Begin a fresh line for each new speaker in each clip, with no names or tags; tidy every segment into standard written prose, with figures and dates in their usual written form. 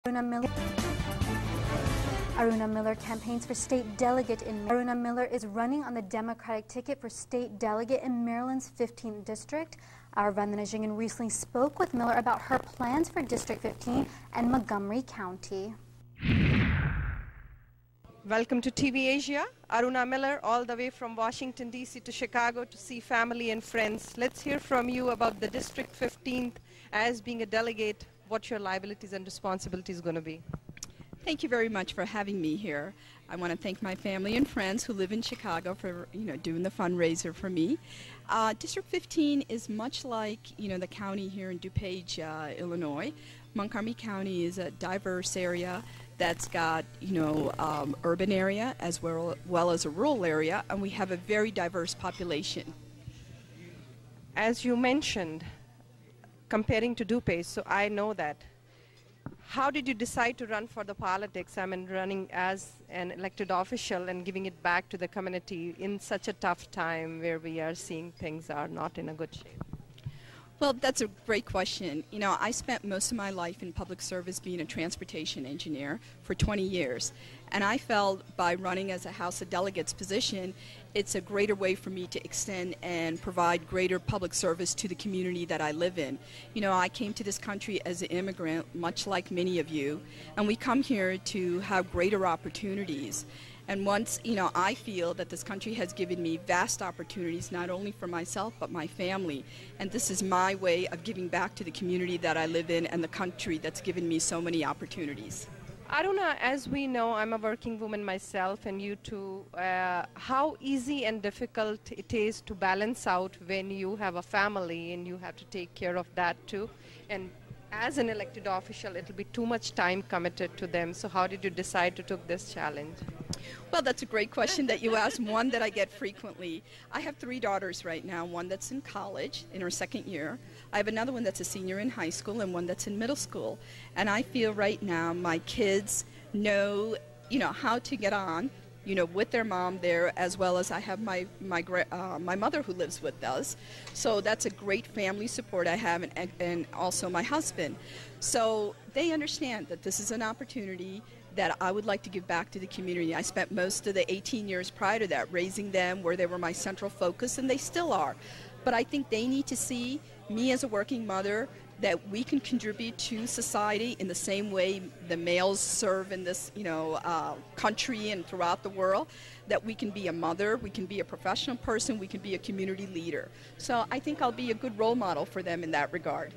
Aruna Miller campaigns for state delegate in Maryland. Aruna Miller is running on the Democratic ticket for state delegate in Maryland's 15th district. Our Vandana Jingen recently spoke with Miller about her plans for District 15 and Montgomery County.
Welcome to TV Asia. Aruna Miller, all the way from Washington, D.C. to Chicago to see family and friends. Let's hear from you about the District 15th as being a delegate, what your liabilities and responsibilities are going to be.
Thank you very much for having me here. I want to thank my family and friends who live in Chicago for doing the fundraiser for me. District 15 is much like the county here in DuPage, Illinois. Montgomery County is a diverse area that's got urban area as well as a rural area, and we have a very diverse population.
As you mentioned, comparing to DuPage, so I know that. How did you decide to run for the politics? I mean, running as an elected official and giving it back to the community in such a tough time where we are seeing things are not in a good shape.
Well, that's a great question. I spent most of my life in public service being a transportation engineer for 20 years. And I felt by running as a House of Delegates position, it's a greater way for me to extend and provide greater public service to the community that I live in. I came to this country as an immigrant, much like many of you, and we come here to have greater opportunities. And once, I feel that this country has given me vast opportunities, not only for myself, but my family. And this is my way of giving back to the community that I live in and the country that's given me so many opportunities.
Aruna, as we know, I'm a working woman myself, and you too. How easy and difficult it is to balance out when you have a family and you have to take care of that too. And as an elected official, it'll be too much time committed to them. So how did you decide to take this challenge?
Well, that's a great question that you asked, one that I get frequently. I have 3 daughters right now, one that's in college in her 2nd year. I have another one that's a senior in high school and one that's in middle school. And I feel right now my kids know, how to get on, with their mom there, as well as I have my mother who lives with us. So that's a great family support I have, and also my husband. So they understand that this is an opportunity that I would like to give back to the community. I spent most of the 18 years prior to that raising them where they were my central focus, and they still are. But I think they need to see me as a working mother, that we can contribute to society in the same way the males serve in this country and throughout the world, that we can be a mother, we can be a professional person, we can be a community leader. So I think I'll be a good role model for them in that regard.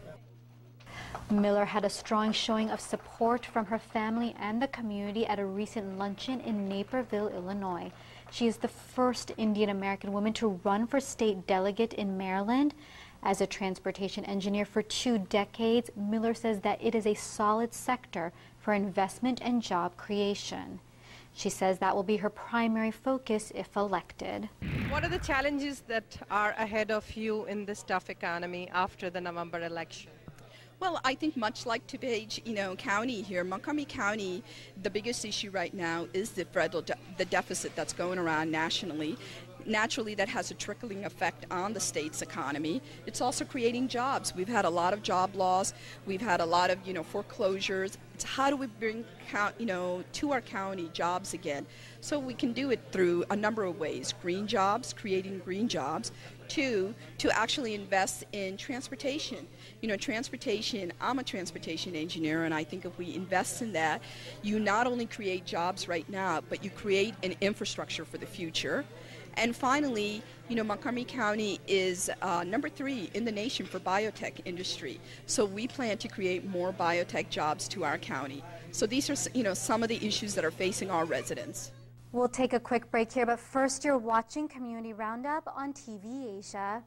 Miller had a strong showing of support from her family and the community at a recent luncheon in Naperville, Illinois. She is the first Indian American woman to run for state delegate in Maryland. As a transportation engineer for 2 decades, Miller says that it is a solid sector for investment and job creation. She says that will be her primary focus if elected.
What are the challenges that are ahead of you in this tough economy after the November election?
Well, I think much like DuPage, County here, Montgomery County, the biggest issue right now is the deficit that's going around nationally. Naturally, that has a trickling effect on the state's economy. It's also creating jobs. We've had a lot of job loss. We've had a lot of, foreclosures. It's how do we bring, to our county jobs again? So we can do it through a number of ways. Green jobs, creating green jobs. 2, to actually invest in transportation. Transportation, I'm a transportation engineer, and I think if we invest in that, you not only create jobs right now, but you create an infrastructure for the future. And finally, Montgomery County is number 3 in the nation for biotech industry. So we plan to create more biotech jobs to our county. So these are, some of the issues that are facing our residents.
We'll take a quick break here, but first you're watching Community Roundup on TV Asia.